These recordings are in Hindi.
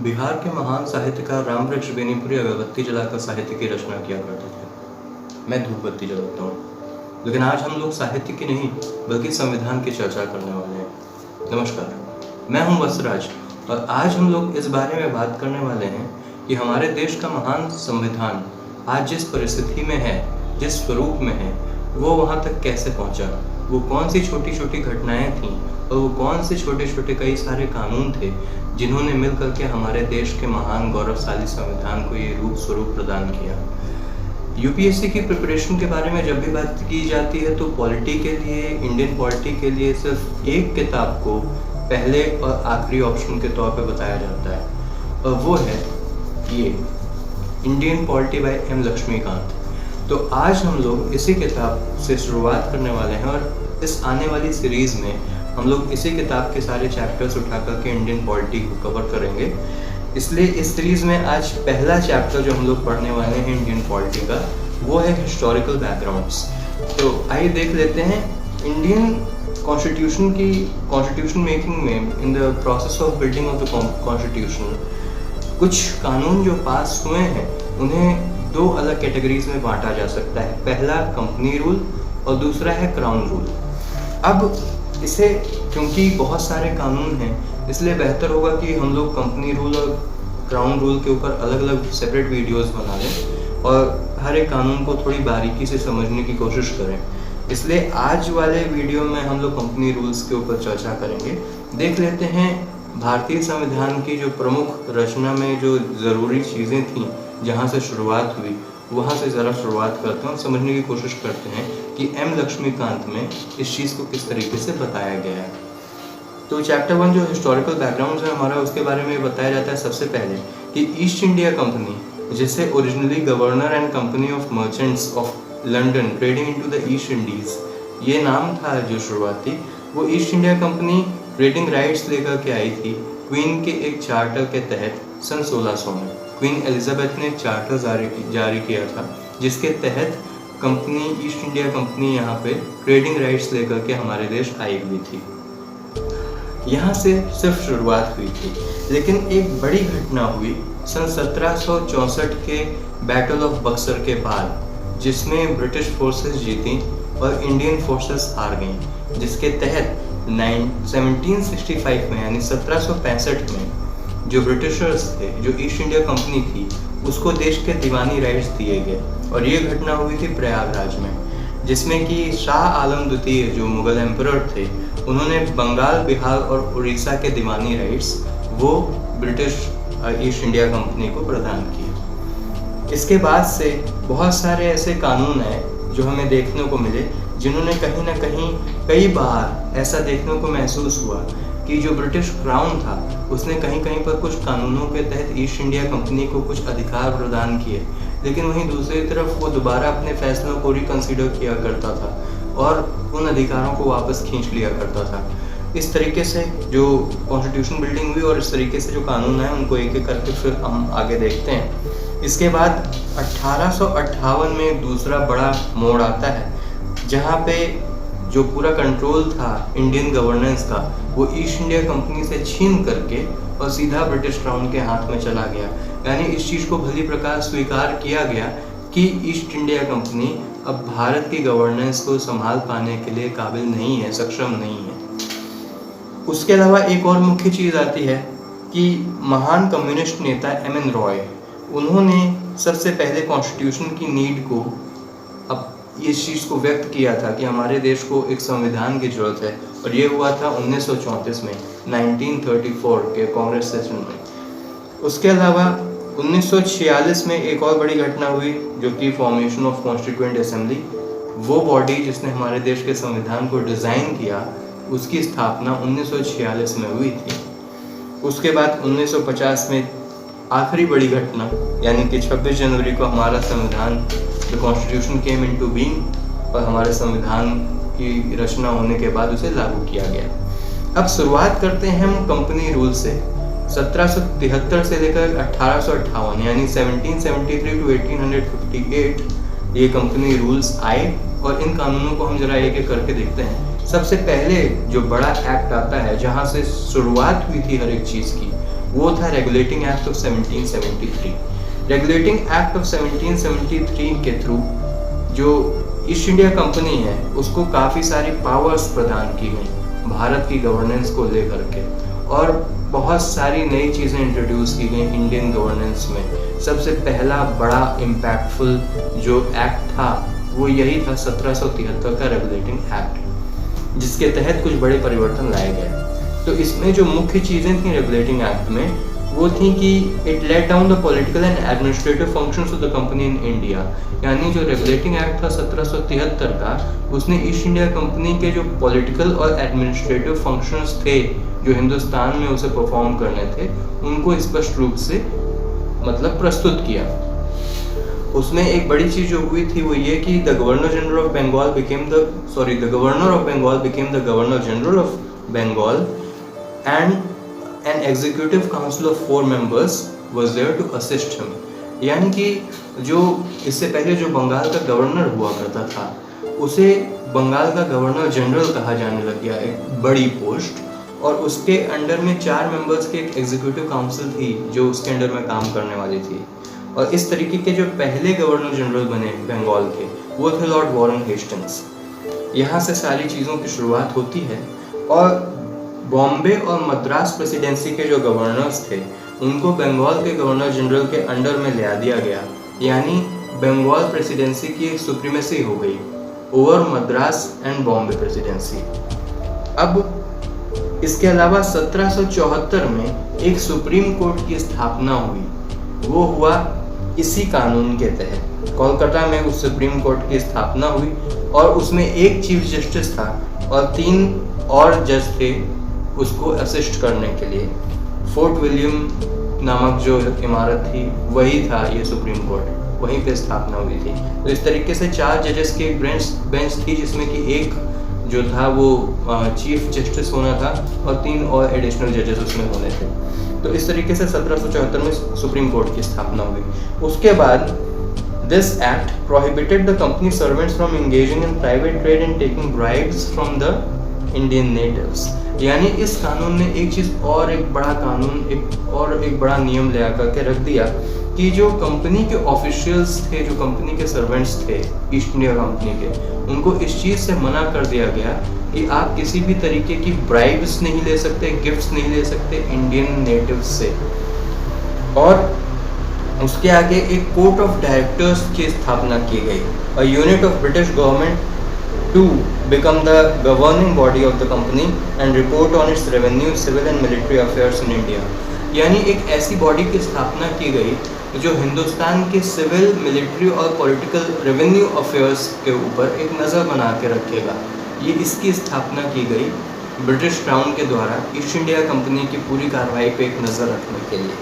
बिहार के महान साहित्यकार रामवृक्ष बेनीपुरी अगरबत्ती जलाकर साहित्य की रचना किया करते थे। मैं धूप बत्ती जलाता हूँ, लेकिन आज हम लोग साहित्य की नहीं बल्कि संविधान की चर्चा करने वाले हैं। नमस्कार, मैं हूँ वसराज और आज हम लोग इस बारे में बात करने वाले हैं कि हमारे देश का महान संविधान आज जिस परिस्थिति में है, जिस स्वरूप में है, वो वहाँ तक कैसे पहुँचा, वो कौन सी छोटी छोटी घटनाएं थीं और वो कौन से छोटे छोटे कई सारे कानून थे जिन्होंने मिल करके हमारे देश के महान गौरवशाली संविधान को ये रूप स्वरूप प्रदान किया। यूपीएससी की प्रिपरेशन के बारे में जब भी बात की जाती है तो पॉलिटी के लिए, इंडियन पॉलिटी के लिए सिर्फ एक किताब को पहले और आखिरी ऑप्शन के तौर पर बताया जाता है और वो है ये Indian polity by M Laxmikanth. तो आज हम लोग इसी किताब से शुरुआत करने वाले हैं और इस आने वाली सीरीज़ में हम लोग इसी किताब के सारे चैप्टर्स उठा करके इंडियन पॉलिटी को कवर करेंगे। इसलिए इस सीरीज़ में आज पहला चैप्टर जो हम लोग पढ़ने वाले हैं इंडियन पॉलिटी का, वो है हिस्टोरिकल बैकग्राउंड्स। तो आइए देख लेते हैं इंडियन कॉन्स्टिट्यूशन मेकिंग में in the process of building of the constitution कुछ कानून जो पास हुए हैं उन्हें दो अलग कैटेगरीज में बांटा जा सकता है। पहला कंपनी रूल और दूसरा है क्राउन रूल। अब इसे क्योंकि बहुत सारे कानून हैं इसलिए बेहतर होगा कि हम लोग कंपनी रूल और क्राउन रूल के ऊपर अलग अलग सेपरेट वीडियोस बना लें और हर एक कानून को थोड़ी बारीकी से समझने की कोशिश करें। इसलिए आज वाले वीडियो में हम लोग कंपनी रूल्स के ऊपर चर्चा करेंगे। देख लेते हैं भारतीय संविधान की जो प्रमुख रचना में जो ज़रूरी चीज़ें थीं, जहाँ से शुरुआत हुई वहाँ से ज़रा शुरुआत करते हैं और समझने की कोशिश करते हैं कि एम लक्ष्मीकांत में इस चीज़ को किस तरीके से बताया गया है। तो चैप्टर 1 जो हिस्टोरिकल बैकग्राउंड है हमारा, उसके बारे में बताया जाता है सबसे पहले कि ईस्ट इंडिया कंपनी, जिसे originally governor and company of merchants of London trading into the east Indies, ये नाम था जो शुरुआती, वो east India company trading rights लेकर के आई थी क्वीन के एक चार्टर के तहत सन 1600 में। क्वीन एलिजाबेथ ने एक चार्टर जारी किया था जिसके तहत कंपनी ईस्ट इंडिया कंपनी यहाँ पे ट्रेडिंग राइट्स लेकर के हमारे देश आई हुई थी। यहाँ से सिर्फ शुरुआत हुई थी, लेकिन एक बड़ी घटना हुई सन 1764 के बैटल ऑफ बक्सर के बाद, जिसमें ब्रिटिश फोर्सेस जीती और इंडियन फोर्सेस हार गईं, जिसके तहत 1765 में यानी 1765 में जो ब्रिटिशर्स थे, जो ईस्ट इंडिया कंपनी थी, उसको देश के दीवानी राइट्स दिए गए। और ये घटना हुई थी प्रयागराज में, जिसमें कि शाह आलम द्वितीय जो मुगल एम्परर थे, उन्होंने बंगाल, बिहार और उड़ीसा के दीवानी राइट्स वो ब्रिटिश ईस्ट इंडिया कंपनी को प्रदान किए। इसके बाद से बहुत सारे ऐसे कानून हैं जो हमें देखने को मिले, जिन्होंने कहीं ना कहीं कई बार ऐसा देखने को महसूस हुआ कि जो ब्रिटिश क्राउन था उसने कहीं कहीं पर कुछ कानूनों के तहत ईस्ट इंडिया कंपनी को कुछ अधिकार प्रदान किए, लेकिन वहीं दूसरी तरफ वो दोबारा अपने फैसलों को रिकंसीडर किया करता था और उन अधिकारों को वापस खींच लिया करता था। इस तरीके से जो कॉन्स्टिट्यूशन बिल्डिंग हुई और इस तरीके से जो कानून है उनको एक एक करके फिर हम आगे देखते हैं। इसके बाद 1858 में एक दूसरा बड़ा मोड़ आता है, जहाँ पे जो पूरा कंट्रोल था इंडियन गवर्नेंस का वो ईस्ट इंडिया कंपनी से छीन करके और सीधा ब्रिटिश क्राउन के हाथ में चला गया। यानी इस चीज़ को भली प्रकार स्वीकार किया गया कि ईस्ट इंडिया कंपनी अब भारत की गवर्नेंस को संभाल पाने के लिए काबिल नहीं है, सक्षम नहीं है। उसके अलावा एक और मुख्य चीज़ आती है कि महान कम्युनिस्ट नेता एम.एन. रॉय, उन्होंने सबसे पहले कॉन्स्टिट्यूशन की नीड को, अब इस चीज़ को व्यक्त किया था कि हमारे देश को एक संविधान की जरूरत है, और ये हुआ था 1934 में 1934 के कांग्रेस सेशन में। उसके अलावा 1946 में एक और बड़ी घटना हुई जो कि फॉर्मेशन ऑफ कॉन्स्टिट्यूएंट असेंबली, वो बॉडी जिसने हमारे देश के संविधान को डिज़ाइन किया, उसकी स्थापना 1946 में हुई थी। उसके बाद 1950 में आखिरी बड़ी घटना यानी कि 26 जनवरी को हमारा संविधान, the constitution came into being, और हमारे संविधान की रचना होने के बाद उसे लागू किया गया। अब शुरुआत करते हैं हम कंपनी रूल से। 1773 से लेकर 1858 यानी 1773 टू 1858 ये कंपनी रूल्स आए और इन कानूनों को हम जरा एक एक करके देखते हैं। सबसे पहले जो बड़ा एक्ट आता है जहाँ से शुरुआत हुई थी हर एक चीज़ की, वो था regulating act of 1773। Regulating act of 1773 के थ्रू जो ईस्ट इंडिया कंपनी है उसको काफ़ी सारी पावर्स प्रदान की गई भारत की गवर्नेंस को लेकर के, और बहुत सारी नई चीज़ें इंट्रोड्यूस की गई इंडियन गवर्नेंस में। सबसे पहला बड़ा इम्पैक्टफुल जो एक्ट था वो यही था 1773 का रेगुलेटिंग एक्ट, जिसके तहत कुछ बड़े परिवर्तन लाए गए। तो इसमें जो मुख्य चीज़ें थी रेगुलेटिंग एक्ट में वो थी कि it let down the political and administrative functions of the company in India. यानी जो रेगुलेटिंग एक्ट था 1773 का, उसने ईस्ट इंडिया कंपनी के जो पॉलिटिकल और एडमिनिस्ट्रेटिव फंक्शंस थे जो हिंदुस्तान में उसे परफॉर्म करने थे, उनको स्पष्ट रूप से मतलब प्रस्तुत किया। उसमें एक बड़ी चीज जो हुई थी वो ये कि the governor general of Bengal became the governor general of Bengal and an executive council of 4 members was there to assist him। यानी कि जो इससे पहले जो बंगाल का गवर्नर हुआ करता था उसे बंगाल का गवर्नर जनरल कहा जाने लग गया, एक बड़ी पोस्ट, और उसके अंडर में 4 मेंबर्स की एक एग्जीक्यूटिव काउंसिल थी जो उसके अंडर में काम करने वाली थी। और इस तरीके के जो पहले गवर्नर जनरल बने बंगाल के वो थे लॉर्ड वॉरेन हेस्टिंग्स। यहाँ से सारी चीज़ों की शुरुआत होती है, और बॉम्बे और मद्रास प्रेसिडेंसी के जो गवर्नर्स थे उनको बंगाल के गवर्नर जनरल के अंडर में ले दिया गया। यानी बंगाल प्रेसिडेंसी की एक सुप्रीमेसी हो गई over Madras and Bombay presidency. अब इसके अलावा 1774 में एक सुप्रीम कोर्ट की स्थापना हुई, वो हुआ इसी कानून के तहत। कोलकाता में उस सुप्रीम कोर्ट की स्थापना हुई और उसमें एक चीफ जस्टिस था और 3 और जज थे उसको असिस्ट करने के लिए। फोर्ट विलियम नामक जो इमारत थी वही था ये सुप्रीम कोर्ट, वहीं पे स्थापना हुई थी। तो इस तरीके से 4 जजेस की एक बेंच थी जिसमें कि एक जो था वो चीफ जस्टिस होना था और 3 और एडिशनल जजेस उसमें होने थे। तो इस तरीके से 1774 में सुप्रीम कोर्ट की स्थापना हुई। उसके बाद this act prohibited the company servants from engaging in private trade and taking bribes from the Indian natives. यानी इस कानून ने एक चीज़ और एक बड़ा कानून एक बड़ा नियम ले आकर के रख दिया कि जो कंपनी के ऑफिशियल्स थे, जो कंपनी के सर्वेंट्स थे ईस्ट इंडिया कंपनी के, उनको इस चीज़ से मना कर दिया गया कि आप किसी भी तरीके की ब्राइब्स नहीं ले सकते, गिफ्ट्स नहीं ले सकते इंडियन नेटिव्स से। और उसके आगे एक कोर्ट ऑफ डायरेक्टर्स की स्थापना की गई, a unit of British government to become the governing body of the company and report on its revenue, civil and military affairs in India। यानी एक ऐसी बॉडी की स्थापना की गई जो हिंदुस्तान के सिविल, मिलिट्री और पॉलिटिकल रेवेन्यू अफेयर्स के ऊपर एक नज़र बना के रखेगा। ये इसकी स्थापना की गई ब्रिटिश क्राउन के द्वारा ईस्ट इंडिया कंपनी की पूरी कार्रवाई पे एक नज़र रखने के लिए।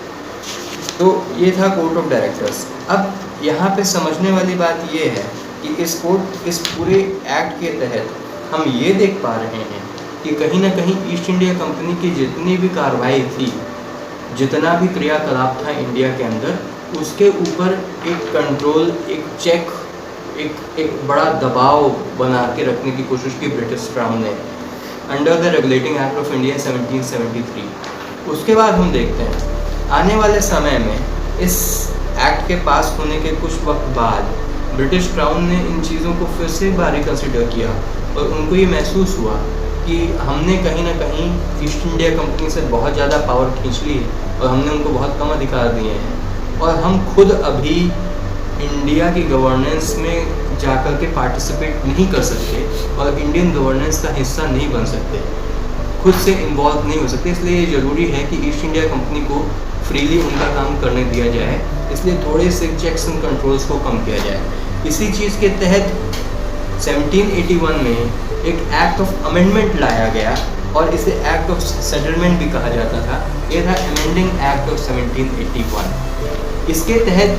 तो ये था कोर्ट ऑफ डायरेक्टर्स। अब यहाँ पे समझने वाली बात ये है कि इस पूरे एक्ट के तहत हम ये देख पा रहे हैं कि कहीं ना कहीं ईस्ट इंडिया कंपनी की जितनी भी कार्रवाई थी, जितना भी क्रियाकलाप था इंडिया के अंदर, उसके ऊपर एक कंट्रोल, एक चेक, एक बड़ा दबाव बना के रखने की कोशिश की ब्रिटिश क्राउन ने under the regulating act of India 1773। उसके बाद हम देखते हैं आने वाले समय में इस एक्ट के पास होने के कुछ वक्त बाद ब्रिटिश क्राउन ने इन चीज़ों को फिर से एक बार रिकन्सिडर किया और उनको ये महसूस हुआ कि हमने कहीं ना कहीं ईस्ट इंडिया कंपनी से बहुत ज़्यादा पावर खींच ली है और हमने उनको बहुत कम अधिकार दिए हैं और हम खुद अभी इंडिया की गवर्नेंस में जाकर के पार्टिसिपेट नहीं कर सकते और इंडियन गवर्नेंस का हिस्सा नहीं बन सकते, खुद से इन्वॉल्व नहीं हो सकते। इसलिए ये ज़रूरी है कि ईस्ट इंडिया कंपनी को फ्रीली उनका काम करने दिया जाए, इसलिए थोड़े से चेक्स एंड कंट्रोल्स को कम किया जाए। इसी चीज़ के तहत 1781 में एक एक्ट ऑफ अमेंडमेंट लाया गया और इसे एक्ट ऑफ सेटलमेंट भी कहा जाता था। ये था अमेंडिंग एक्ट ऑफ 1781। इसके तहत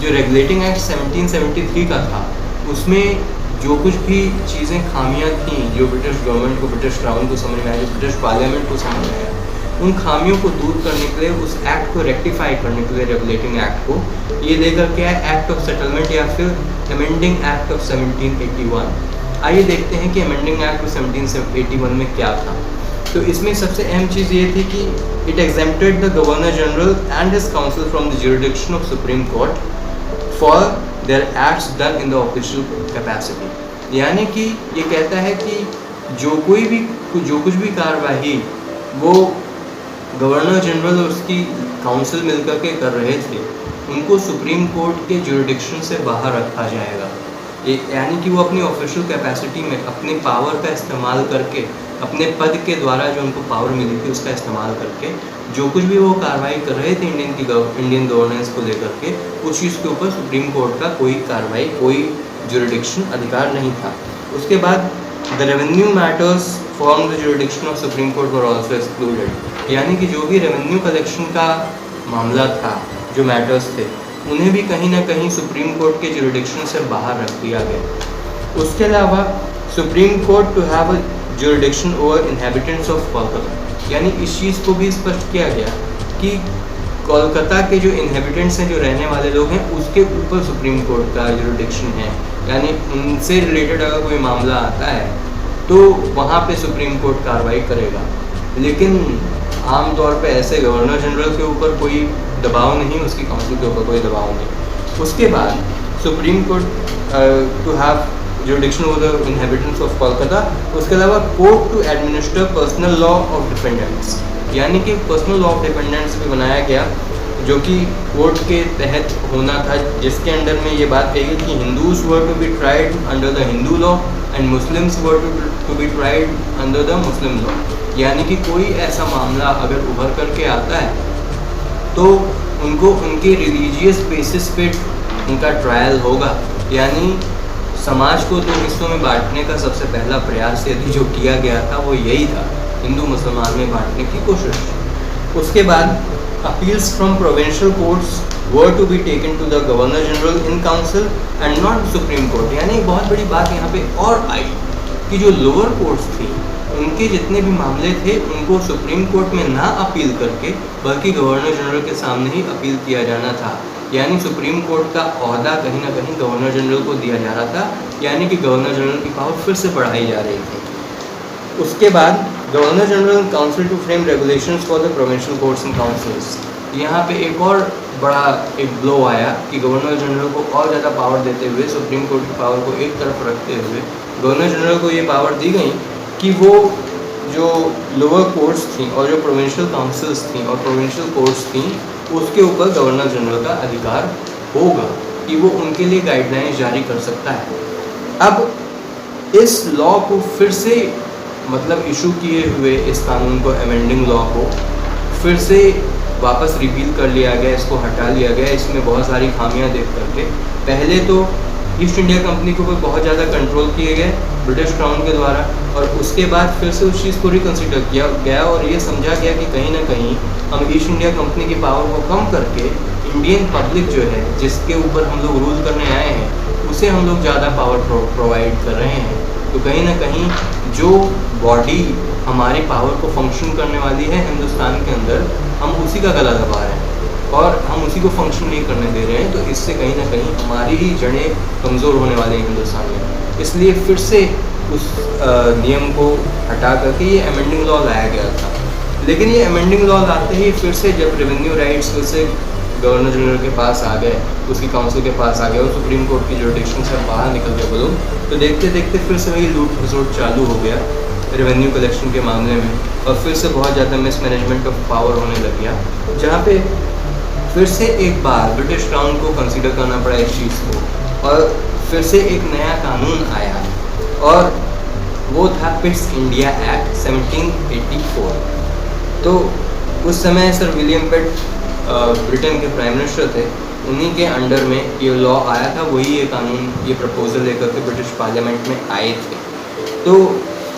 जो रेगुलेटिंग एक्ट 1773 का था उसमें जो कुछ भी चीज़ें खामियां थीं जो ब्रिटिश गवर्नमेंट को, ब्रिटिश क्राउन को समझ में आया, जो ब्रिटिश पार्लियामेंट को समझ में आया, उन खामियों को दूर करने के लिए, उस एक्ट को रेक्टिफाई करने के लिए, रेगुलेटिंग एक्ट को ये लेकर के आया एक्ट ऑफ सेटलमेंट या फिर अमेंडिंग एक्ट ऑफ 1781। आइए देखते हैं कि अमेंडिंग एक्ट 1781 में क्या था। तो इसमें सबसे अहम चीज़ ये थी कि it exempted the governor general and his council from the jurisdiction of supreme court for their acts done in the official capacity. यानी कि ये कहता है कि जो कुछ भी कार्रवाई वो गवर्नर जनरल और उसकी काउंसिल मिलकर के कर रहे थे, उनको सुप्रीम कोर्ट के ज्यूरिडिक्शन से बाहर रखा जाएगा। यानी कि वो अपनी ऑफिशियल कैपेसिटी में अपने पावर का इस्तेमाल करके, अपने पद के द्वारा जो उनको पावर मिली थी उसका इस्तेमाल करके जो कुछ भी वो कार्रवाई कर रहे थे इंडियन गवर्नेंस को लेकर के, उस चीज़ के ऊपर सुप्रीम कोर्ट का कोई कार्रवाई, कोई ज्यूरिडिक्शन अधिकार नहीं था। उसके बाद the revenue matters from the jurisdiction of supreme court were also excluded. यानी कि जो भी रेवेन्यू कलेक्शन का मामला था, जो मैटर्स थे, उन्हें भी कहीं ना कहीं सुप्रीम कोर्ट के ज्यूरिडिक्शन से बाहर रख दिया गया। उसके अलावा supreme court to have a jurisdiction over inhabitants of Kolkata, यानी इस चीज़ को भी स्पष्ट किया गया कि कोलकाता के जो इनहेबिटेंट्स हैं, जो रहने वाले लोग हैं, उसके ऊपर सुप्रीम कोर्ट का ज्यूरिडिक्शन है। यानी उनसे रिलेटेड अगर कोई मामला आता है तो वहाँ पे सुप्रीम कोर्ट कार्रवाई करेगा। लेकिन आमतौर पे ऐसे गवर्नर जनरल के ऊपर कोई दबाव नहीं, उसकी काउंसिल के ऊपर कोई दबाव नहीं। उसके बाद supreme court to have jurisdiction over the inhabitants of Kolkata. उसके अलावा court to administer personal law of dependants, यानी कि पर्सनल लॉ ऑफ डिपेंडेंट्स भी बनाया गया, जो कि कोर्ट के तहत होना था, जिसके अंडर में ये बात कही गई कि Hindus were to be tried under the Hindu law and Muslims were to be tried under the Muslim law. यानी कि कोई ऐसा मामला अगर उभर करके आता है तो उनको उनके रिलीजियस बेसिस पे उनका ट्रायल होगा। यानी समाज को दो हिस्सों में बांटने का सबसे पहला प्रयास यदि जो किया गया था वो यही था, हिंदू मुसलमान में बांटने की कोशिश। उसके बाद appeals from provincial courts were to be taken to the governor general in council and not supreme court. यानी बहुत बड़ी बात यहाँ पे और आई कि जो लोअर कोर्ट्स थी, उनके जितने भी मामले थे उनको सुप्रीम कोर्ट में ना अपील करके बल्कि गवर्नर जनरल के सामने ही अपील किया जाना था। यानी सुप्रीम कोर्ट का ओहदा कहीं ना कहीं गवर्नर जनरल को दिया जा रहा था, यानी कि गवर्नर जनरल की पावर फिर से बढ़ाई जा रही थी। उसके बाद governor general council to frame regulations for the provincial courts and councils. यहाँ पे एक और बड़ा एक ब्लो आया कि गवर्नर जनरल को और ज़्यादा पावर देते हुए, सुप्रीम कोर्ट की पावर को एक तरफ रखते हुए गवर्नर जनरल को ये पावर दी गई कि वो जो लोअर कोर्ट्स थी और जो प्रोविंशियल काउंसिल्स थी और प्रोविंशियल कोर्ट्स थी, उसके ऊपर गवर्नर जनरल का अधिकार होगा कि वो उनके लिए गाइडलाइंस जारी कर सकता है। अब इस लॉ को फिर से मतलब इशू किए हुए इस कानून को, अमेंडिंग लॉ को फिर से वापस रिपील कर लिया गया, इसको हटा लिया गया। इसमें बहुत सारी खामियां देख करके पहले तो ईस्ट इंडिया कंपनी के ऊपर बहुत ज़्यादा कंट्रोल किए गए ब्रिटिश क्राउन के द्वारा, और उसके बाद फिर से उस चीज़ को रिकन्सिडर किया गया और ये समझा गया कि कहीं ना कहीं हम ईस्ट इंडिया कंपनी की पावर को कम करके इंडियन पब्लिक जो है, जिसके ऊपर हम लोग रूल करने आए हैं, उसे हम लोग ज़्यादा पावर प्रोवाइड कर रहे हैं। तो कहीं ना कहीं जो बॉडी हमारी पावर को फंक्शन करने वाली है हिंदुस्तान के अंदर, हम उसी का गला दबा रहे हैं और हम उसी को फंक्शन नहीं करने दे रहे हैं। तो इससे कहीं ना कहीं हमारी ही जड़ें कमज़ोर होने वाली हैं हिंदुस्तान में। इसलिए फिर से उस नियम को हटा करके ये अमेंडिंग लॉ लाया गया था। लेकिन ये अमेंडिंग लॉ लाते ही फिर से जब रेवेन्यू राइट्स फिर से गवर्नर जनरल के पास आ गए, उसकी काउंसिल के पास आ गए और सुप्रीम कोर्ट की ज्यूरिडिक्शन से बाहर निकल गए वो लोग, तो देखते देखते फिर से वही लूट खसोट चालू हो गया रेवेन्यू कलेक्शन के मामले में, और फिर से बहुत ज़्यादा मिसमैनेजमेंट ऑफ पावर होने लग गया, जहाँ पे फिर से एक बार ब्रिटिश क्राउन को कंसीडर करना पड़ा इस चीज़ को, और फिर से एक नया कानून आया और वो था पिट्स इंडिया एक्ट 1784। तो उस समय सर विलियम पिट ब्रिटेन के प्राइम मिनिस्टर थे, उन्हीं के अंडर में ये लॉ आया था, वही ये कानून, ये प्रपोजल लेकर के ब्रिटिश पार्लियामेंट में आए थे। तो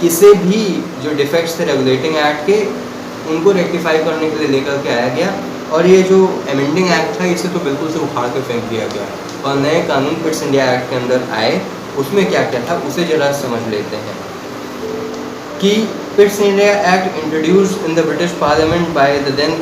इसे भी जो डिफेक्ट्स थे रेगुलेटिंग एक्ट के, उनको रेक्टिफाई करने के लिए लेकर के आया गया, और ये जो अमेंडिंग एक्ट था इसे तो बिल्कुल से उखाड़ कर फेंक दिया गया और नए कानून पिट्स इंडिया एक्ट के अंदर आए। उसमें क्या क्या था उसे जरा समझ लेते हैं कि Pitt's India act introduced in the British parliament by the then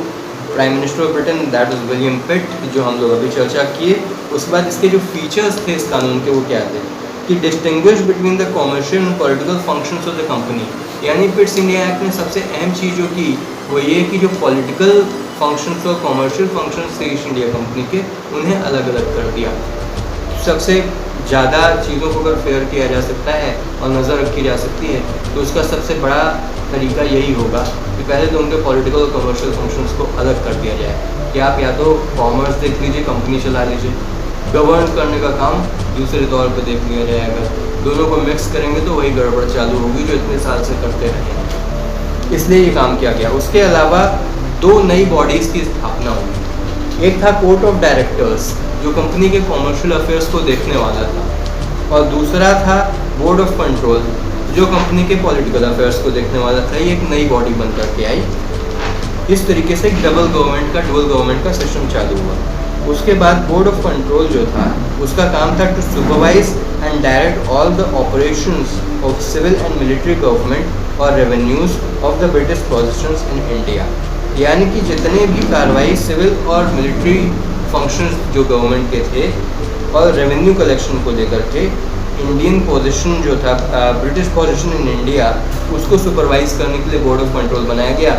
prime minister of Britain, that was William Pitt, जो हम लोग अभी चर्चा किए। उसके बाद इसके जो फीचर्स थे इस कानून के वो क्या थे कि distinguish between the commercial and political functions of the company. यानी पिट्स इंडिया एक्ट ने सबसे अहम चीज़ जो की वो ये कि जो पॉलिटिकल फंक्शंस और कॉमर्शियल फंक्शंस थे ईस्ट इंडिया कंपनी के, उन्हें अलग अलग कर दिया। सबसे ज़्यादा चीज़ों को अगर फेयर किया जा सकता है और नज़र रखी जा सकती है तो उसका सबसे बड़ा तरीका यही होगा कि पहले तो उनके पॉलिटिकल और कमर्शियल फंक्शंस को अलग कर दिया जाए कि आप या तो कॉमर्स देख लीजिए, कंपनी चला लीजिए, गवर्न करने का काम दूसरे तौर पे देख लिया जाएगा। दोनों को मिक्स करेंगे तो वही गड़बड़ चालू होगी जो इतने साल से करते रहे हैं, इसलिए ये काम किया गया। उसके अलावा दो नई बॉडीज़ की स्थापना हुई। एक था कोर्ट ऑफ डायरेक्टर्स जो कंपनी के कॉमर्शियल अफेयर्स को देखने वाला था, और दूसरा था बोर्ड ऑफ कंट्रोल जो कंपनी के पॉलिटिकल अफेयर्स को देखने वाला था। ये एक नई बॉडी बन करके आई। इस तरीके से एक डबल गवर्नमेंट का सिस्टम चालू हुआ। उसके बाद बोर्ड ऑफ कंट्रोल जो था उसका काम था to supervise and direct all the operations of civil and military government और revenues of the British positions in India. यानी कि जितने भी कार्रवाई सिविल और मिलिट्री फंक्शंस जो गवर्नमेंट के थे और रेवेन्यू कलेक्शन को लेकर के इंडियन पोजीशन जो था, ब्रिटिश पोजीशन इन इंडिया, उसको सुपरवाइज करने के लिए बोर्ड ऑफ कंट्रोल बनाया गया।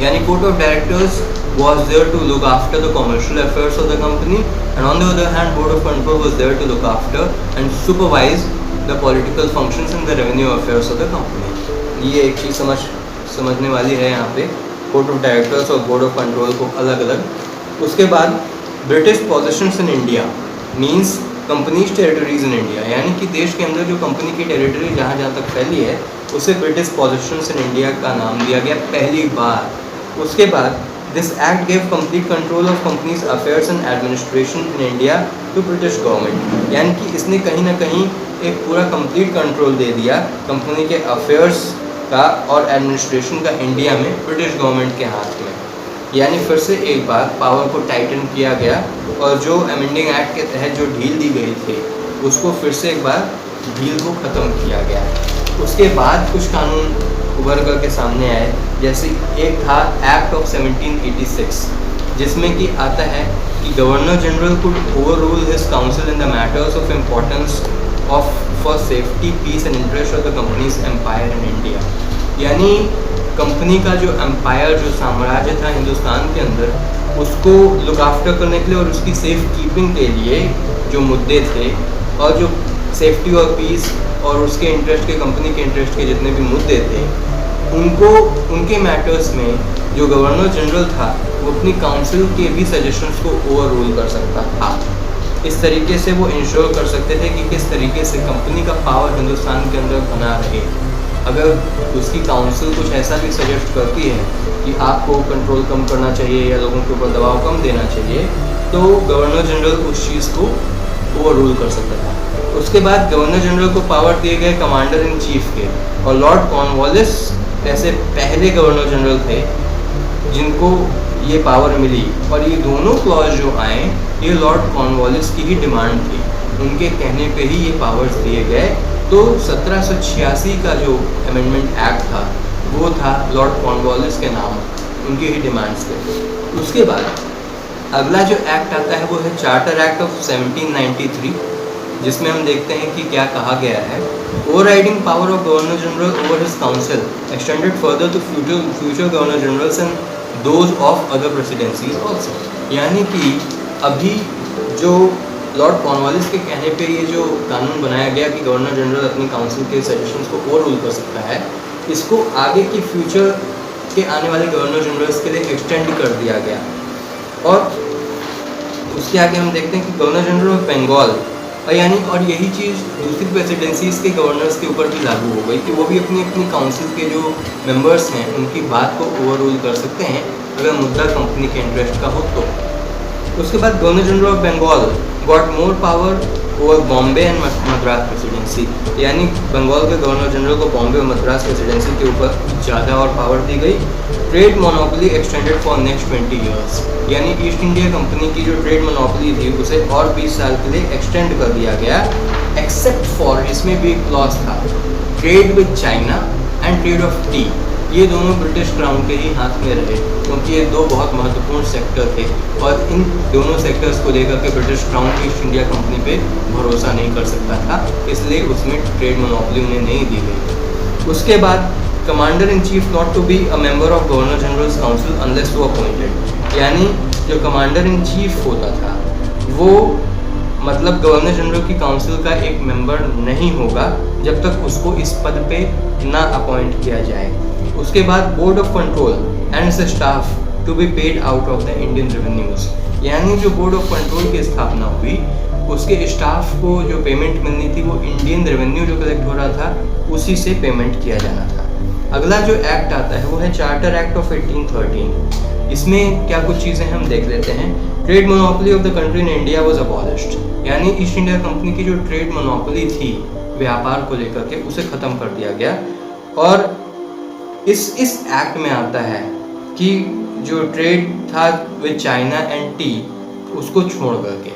यानी court of directors was there to look after the commercial affairs of the company, and on the other hand board of control was there to look after and supervise the political functions and the revenue affairs of the company। ये एक चीज़ समझने वाली है यहाँ पे, कोर्ट ऑफ डायरेक्टर्स और बोर्ड ऑफ कंट्रोल को अलग अलग। उसके बाद British positions in India means companies territories in India, यानी कि देश के अंदर जो कंपनी की टेरिटरी जहाँ जहाँ तक फैली है उसे ब्रिटिश पोजीशंस इन इंडिया का नाम दिया गया पहली बार। उसके बाद this act gave complete control of company's affairs and administration in India to British government, यानी कि इसने कहीं ना कहीं एक पूरा कंप्लीट कंट्रोल दे दिया कंपनी के अफेयर्स का और एडमिनिस्ट्रेशन का इंडिया में ब्रिटिश गवर्नमेंट के हाथ में। यानी फिर से एक बार पावर को टाइटन किया गया और जो अमेंडिंग एक्ट के तहत जो ढील दी गई थी उसको फिर से एक बार ढील को ख़त्म किया गया। उसके बाद कुछ कानून उभर कर के सामने आए, जैसे एक था एक्ट ऑफ 1786 जिसमें कि आता है कि governor general could overrule his council in the matters of importance of for safety peace and interest of the company's empire in India. यानी कंपनी का जो एम्पायर, जो साम्राज्य था हिंदुस्तान के अंदर, उसको लुक आफ्टर करने के लिए और उसकी सेफ कीपिंग के लिए जो मुद्दे थे और जो सेफ्टी और पीस और उसके इंटरेस्ट के, कंपनी के इंटरेस्ट के जितने भी मुद्दे थे, उनको उनके मैटर्स में जो गवर्नर जनरल था वो अपनी काउंसिल के भी सजेशंस को ओवर रूल कर सकता था। इस तरीके से वो इंश्योर कर सकते थे कि किस तरीके से कंपनी का पावर हिंदुस्तान के अंदर बना रहे। अगर उसकी काउंसिल कुछ ऐसा भी सजेस्ट करती है कि आपको कंट्रोल कम करना चाहिए या लोगों के ऊपर दबाव कम देना चाहिए, तो गवर्नर जनरल उस चीज़ को ओवर रूल कर सकता था। उसके बाद गवर्नर जनरल को पावर दिए गए कमांडर इन चीफ के, और लॉर्ड कॉर्नवालिस ऐसे पहले गवर्नर जनरल थे जिनको ये पावर मिली। और ये दोनों क्लॉज जो आए ये लॉर्ड कॉर्नवालिस की ही डिमांड थी, उनके कहने पे ही ये पावर्स दिए गए। तो 1786 का जो अमेंडमेंट एक्ट था वो था लॉर्ड कॉर्नवालिस के नाम, उनकी ही डिमांड्स थे। उसके बाद अगला जो एक्ट आता है वो है चार्टर एक्ट ऑफ 1793, जिसमें हम देखते हैं कि क्या कहा गया है। Overriding power of governor general over his council extended further to future governor generals and those of other presidencies also. यानी कि अभी जो लॉर्ड कॉर्नवालिस के कहने पे ये जो कानून बनाया गया कि गवर्नर जनरल अपनी काउंसिल के सजेशंस को ओवर रूल कर सकता है, इसको आगे की फ्यूचर के आने वाले गवर्नर जनरल्स के लिए एक्सटेंड कर दिया गया। और उसके आगे हम देखते हैं कि गवर्नर जनरल ऑफ बंगाल, और यही चीज़ दूसरी प्रेसिडेंसीज़ के गवर्नर्स के ऊपर भी लागू हो गई कि वो भी अपनी अपनी काउंसिल के जो मेंबर्स हैं उनकी बात को ओवर रूल कर सकते हैं अगर मुद्दा कंपनी के इंटरेस्ट का हो तो। उसके बाद governor general of Bengal got more power over Bombay and Madras presidency, यानी बंगाल के गवर्नर जनरल को बॉम्बे और मद्रास प्रेसिडेंसी के ऊपर ज़्यादा और पावर दी गई। Trade monopoly extended for next 20 years, यानी ईस्ट इंडिया कंपनी की जो ट्रेड मोनोपोली थी उसे और 20 साल के लिए एक्सटेंड कर दिया गया, एक्सेप्ट फॉर, इसमें भी एक क्लॉज था, trade with China and trade off T. ये दोनों ब्रिटिश क्राउन के ही हाथ में रहे, क्योंकि ये दो बहुत महत्वपूर्ण सेक्टर थे और इन दोनों सेक्टर्स को लेकर के British crown east India company पे भरोसा नहीं कर सकता था, इसलिए उसमें ट्रेड मोनोपोली उन्हें नहीं दी गई। उसके बाद commander in chief not to be a member of governor general's council unless to appointed, यानी जो कमांडर इन चीफ होता था वो मतलब गवर्नर जनरल की काउंसिल का एक मेंबर नहीं होगा जब तक उसको इस पद पे ना अपॉइंट किया जाए। उसके बाद board of control and the staff to be paid out of the Indian revenues, यानी जो बोर्ड ऑफ कंट्रोल की स्थापना हुई उसके स्टाफ को जो पेमेंट मिलनी थी वो इंडियन रेवेन्यू जो कलेक्ट हो रहा था उसी से पेमेंट किया जाना था। अगला जो एक्ट आता है वो है चार्टर एक्ट ऑफ 1813। इसमें क्या कुछ चीज़ें हम देख लेते हैं। Trade monopoly of the country in India was abolished, यानी ईस्ट इंडिया कंपनी की जो ट्रेड मोनोपोली थी व्यापार को लेकर के उसे ख़त्म कर दिया गया। और इस एक्ट में आता है कि जो ट्रेड था विद चाइना एंड टी उसको छोड़ करके,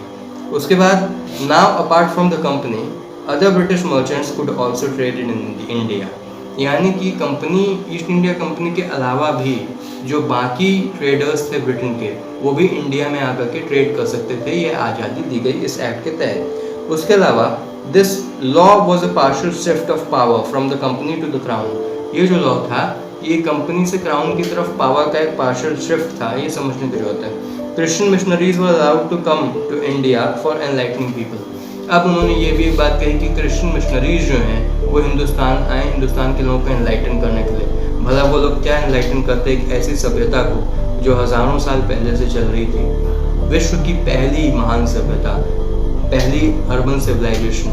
उसके बाद now apart from the company other British merchants could also trade in India, यानी कि कंपनी ईस्ट इंडिया कंपनी के अलावा भी जो बाकी ट्रेडर्स थे ब्रिटेन के वो भी इंडिया में आकर के ट्रेड कर सकते थे, ये आज़ादी दी गई इस एक्ट के तहत। उसके अलावा this law was a partial shift of power from the company to the crown, ये जो लॉ था ये कंपनी से क्राउन की तरफ पावर का एक पार्शियल शिफ्ट था, ये समझने की जरूरत है। Christian missionaries were allowed to come to India for enlightening people. अब उन्होंने ये भी एक बात कही कि क्रिश्चियन मिशनरीज जो हैं वो हिंदुस्तान आए हिंदुस्तान के लोगों को एनलाइटन करने के लिए। भला वो लोग क्या एनलाइटन करते, एक ऐसी सभ्यता को जो हज़ारों साल पहले से चल रही थी, विश्व की पहली महान सभ्यता, पहली अर्बन सिविलाइजेशन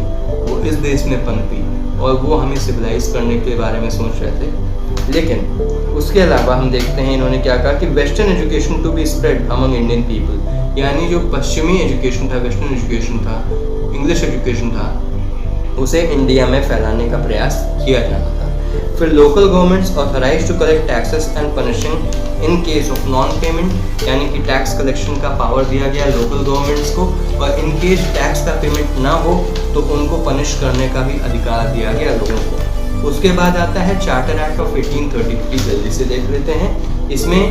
वो इस देश में पनपी और वो हमें सिविलाइज करने के बारे में सोच रहे थे। लेकिन उसके अलावा हम देखते हैं इन्होंने क्या कहा कि western education to be spread among Indian people, यानी जो पश्चिमी एजुकेशन था, वेस्टर्न एजुकेशन था, इंग्लिश एजुकेशन था, उसे इंडिया में फैलाने का प्रयास किया जाना था। फिर local governments authorise to collect taxes and punishing in case of non payment, यानी कि टैक्स कलेक्शन का पावर दिया गया लोकल गवर्नमेंट्स को, और इन केस टैक्स का पेमेंट ना हो तो उनको पनिश करने का भी अधिकार दिया गया लोगों को। उसके बाद आता है चार्टर एक्ट ऑफ 1833, जल्दी से देख लेते हैं। इसमें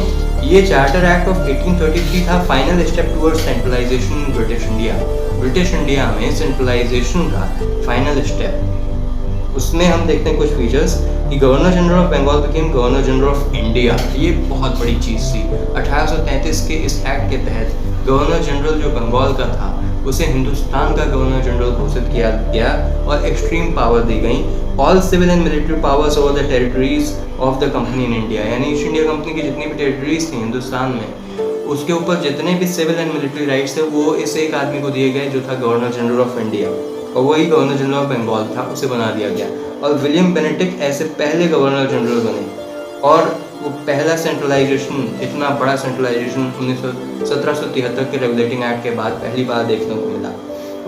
ये चार्टर एक्ट ऑफ 1833 था final step towards centralisation in British India. British India में सेंट्रलाइजेशन का फाइनल स्टेप, उसमें हम देखते हैं कुछ फीचर्स कि governor general of Bengal became governor general of India. ये बहुत बड़ी चीज़ थी। 1833 के इस एक्ट के तहत गवर्नर जनरल जो बंगाल का था उसे हिंदुस्तान का गवर्नर जनरल घोषित किया गया और एक्सट्रीम पावर दी गई। All civil and military powers over the territories of the company in India, यानी ईस्ट इंडिया कंपनी की जितनी भी टेरिटरीज थी हिंदुस्तान में उसके ऊपर जितने भी सिविल एंड मिलिट्री राइट्स थे वो इस एक आदमी को दिए गए जो था गवर्नर जनरल ऑफ इंडिया, और वही गवर्नर जनरल ऑफ बंगाल था, उसे बना दिया गया। और विलियम बेनेडिक्ट ऐसे पहले गवर्नर जनरल बने और वो पहला सेंट्रलाइजेशन, इतना बड़ा सेंट्रलाइजेशन 1773 के रेगुलेटिंग एक्ट के बाद पहली बार देखने को मिला।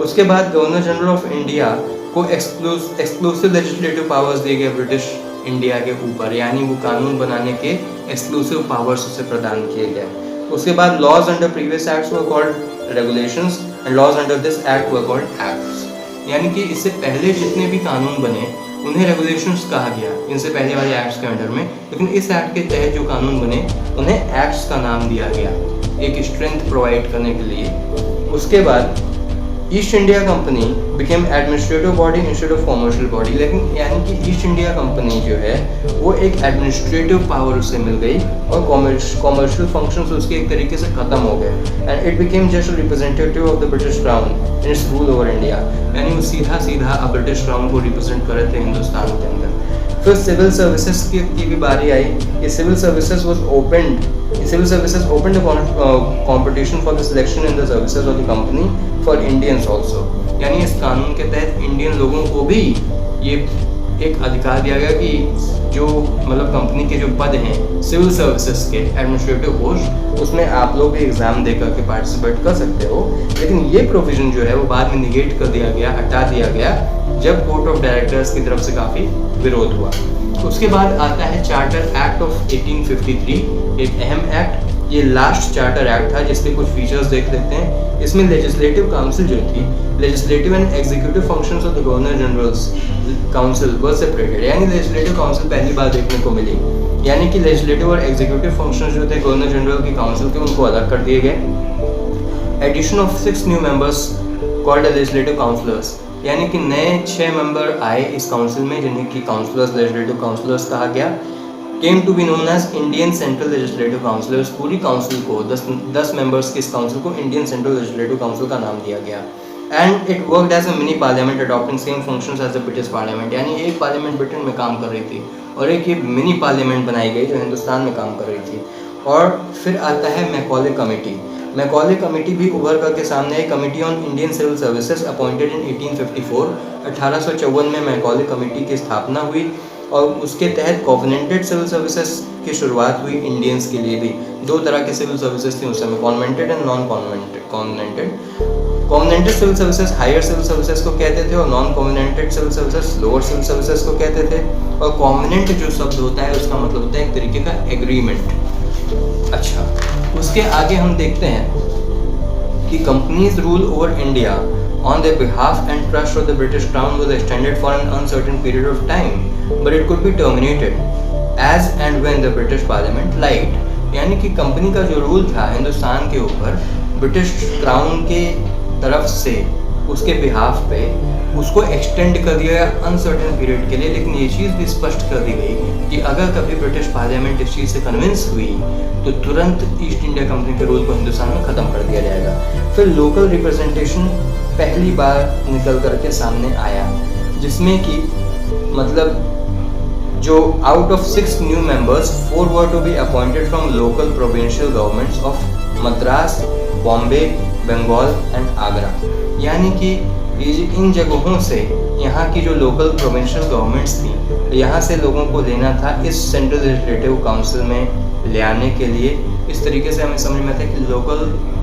उसके बाद गवर्नर जनरल ऑफ इंडिया को एक्सक्लूसिव लेजिस्लेटिव पावर्स दिए गए ब्रिटिश इंडिया के ऊपर, यानी वो कानून बनाने के एक्सक्लूसिव पावर्स उसे प्रदान किए गए। उसके बाद laws under previous acts were called regulations and laws under this act were called acts, यानी कि इससे पहले जितने भी कानून बने उन्हें रेगुलेशंस कहा गया इनसे पहले वाले एक्ट्स के अंडर में, लेकिन इस एक्ट के तहत जो कानून बने उन्हें एक्ट्स का नाम दिया गया एक स्ट्रेंथ प्रोवाइड करने के लिए। उसके बाद east India company became administrative body instead of commercial body, लेकिन यानी कि ईस्ट इंडिया कंपनी जो है वो एक एडमिनिस्ट्रेटिव पावर उससे मिल गई और कॉमर्शियल फंक्शंस उसके एक तरीके से ख़त्म हो गए। And it became just representative of the British crown in its rule over India, यानी वो सीधा सीधा अब ब्रिटिश क्राउन को रिप्रेजेंट कर रहे थे हिंदुस्तान के अंदर। फिर सिविल सर्विसेज की भी बारी आई कि civil services opened the competition for the selection in the services of the company for Indians also, यानी इस कानून के तहत इंडियन लोगों को भी ये एक अधिकार दिया गया कि जो मतलब कंपनी के जो पद हैं सिविल सर्विसेज के एडमिनिस्ट्रेटिव पोस्ट उसमें आप लोग भी एग्ज़ाम दे करके पार्टिसिपेट कर सकते हो। लेकिन ये प्रोविज़न जो है वो बाद में निगेट कर दिया गया, हटा दिया गया जब कोर्ट ऑफ डायरेक्टर्स की तरफ से काफ़ी विरोध हुआ। उसके बाद आता है चार्टर एक्ट ऑफ 1853, एक अहम एक्ट ये लास्ट चार्टर एक्ट था जिसके कुछ फीचर्स देख लेते हैं। इसमें लेजिस्लेटिव काउंसिल जो थी, legislative and executive functions of the governor general's council were separated, यानी लेजिस्लेटिव काउंसिल पहली बार देखने को मिली, यानी कि लेजिस्लेटिव और एग्जीक्यूटिव फंक्शंस जो थे गवर्नर जनरल की काउंसिल के, उनको अलग कर दिए गए। Addition of 6 new members called legislative councillors, यानी कि नए 6 मेंबर आए इस काउंसिल में जिन्हें कि काउंसलर्स, लेजिस्लेटिव काउंसलर्स कहा गया। Came to be known as Indian central legislative councillors, पूरी काउंसिल को 10 मेंबर्स की इस काउंसिल को इंडियन सेंट्रल लेजिस्लेटिव काउंसिल का नाम दिया गया। And it worked as a mini parliament adopting same functions as the British parliament, यानी एक पार्लियामेंट ब्रिटेन में काम कर रही थी और एक ये मिनी पार्लियामेंट बनाई गई जो हिंदुस्तान में काम कर रही थी। और फिर आता है मैकॉले कमेटी। मैकॉले कमेटी भी उभर करके सामने आई। Committee on Indian civil services appointed in 1854, 1854 में मैकॉले कमेटी की स्थापना हुई और उसके तहत कॉन्वेंटेड सिविल सर्विसेज की शुरुआत हुई। इंडियंस के लिए भी 2 तरह के सिविल सर्विसेज थे उस समय, covenanted and non covenanted. Covenanted civil services higher civil services को कहते थे और non covenanted civil services lower civil services को कहते थे। और कॉन्वेंट जो शब्द होता है उसका मतलब होता है एक तरीके का एग्रीमेंट। अच्छा, उसके आगे हम देखते हैं कि companies rule over India on their behalf and trust of the British Crown was extended for an uncertain period of time, but it could be terminated as and when the British Parliament liked। यानी कि कंपनी का जो रूल था हिंदुस्तान के ऊपर ब्रिटिश क्राउन के तरफ से उसके बिहाफ पे उसको एक्सटेंड कर दिया गया अनसर्टेन पीरियड के लिए, लेकिन ये चीज़ भी स्पष्ट कर दी गई कि अगर कभी ब्रिटिश पार्लियामेंट इस चीज़ से कन्विंस हुई तो तुरंत ईस्ट इंडिया कंपनी के रूल को हिंदुस्तान में ख़त्म कर दिया जाएगा। फिर लोकल रिप्रेजेंटेशन पहली बार निकल करके सामने आया, जिसमें कि मतलब जो out of 6 new members 4 were to be appointed from local provincial governments of Madras, Bombay, Bengal and Agra. यानी कि इन जगहों से यहाँ की जो लोकल प्रोविंशियल गवर्नमेंट्स थी, यहाँ से लोगों को लेना था इस सेंट्रल लेजिस्लेटिव काउंसिल में ले आने के लिए। इस तरीके से हमें समझ में आता है कि लोकल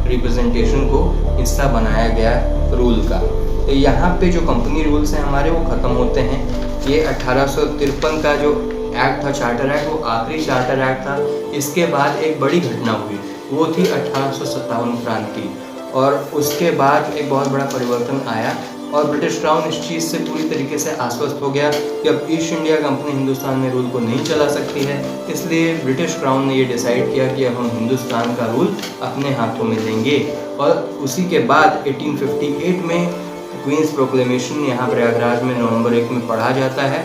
रिप्रेजेंटेशन को हिस्सा बनाया गया रूल का। तो यहाँ पे जो कंपनी रूल्स हैं हमारे वो ख़त्म होते हैं। ये 1853 का जो एक्ट था, चार्टर एक्ट, वो आखिरी चार्टर एक्ट था। इसके बाद एक बड़ी घटना हुई, वो थी 1857 क्रांति, और उसके बाद एक बहुत बड़ा परिवर्तन आया और ब्रिटिश क्राउन इस चीज़ से पूरी तरीके से आश्वस्त हो गया कि अब ईस्ट इंडिया कंपनी हिंदुस्तान में रूल को नहीं चला सकती है। इसलिए ब्रिटिश क्राउन ने ये डिसाइड किया कि अब हम हिंदुस्तान का रूल अपने हाथों में लेंगे। और उसी के बाद 1858 में क्वींस प्रोक्लेमेशन यहाँ प्रयागराज में नवंबर 1 में पढ़ा जाता है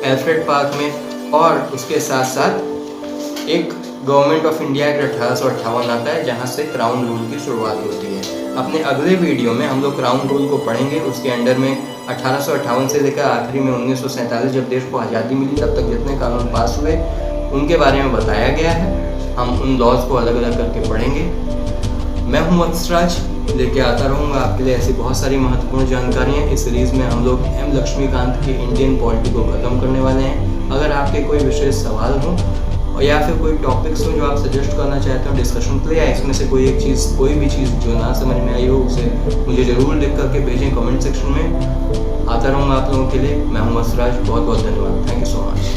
एल्फ्रेड पार्क में, और उसके साथ साथ एक गवर्नमेंट ऑफ इंडिया एक्ट 1858 आता है जहाँ से क्राउन रूल की शुरुआत होती है। अपने अगले वीडियो में हम लोग क्राउन रूल को पढ़ेंगे। उसके अंडर में 1858 से लेकर आखिरी में 1947 जब देश को आज़ादी मिली तब तक जितने कानून पास हुए उनके बारे में बताया गया है। हम उन लॉज को अलग अलग करके पढ़ेंगे। मैं हूं वत्सराज, लेके आता रहूँगा आपके लिए ऐसी बहुत सारी महत्वपूर्ण जानकारियाँ। इस सीरीज़ में हम लोग एम लक्ष्मीकांत के इंडियन पॉलिटी को ख़त्म करने वाले हैं। अगर आपके कोई विशेष सवाल हो या फिर कोई टॉपिक्स हो जो आप सजेस्ट करना चाहते हो डिस्कशन के लिए, या इसमें से कोई भी चीज़ जो ना समझ में आई हो उसे मुझे ज़रूर लिख करके भेजें कमेंट सेक्शन में। आता रहूँगा आप लोगों के लिए। मैं हूं वत्सराज, बहुत बहुत धन्यवाद। Thank you so much.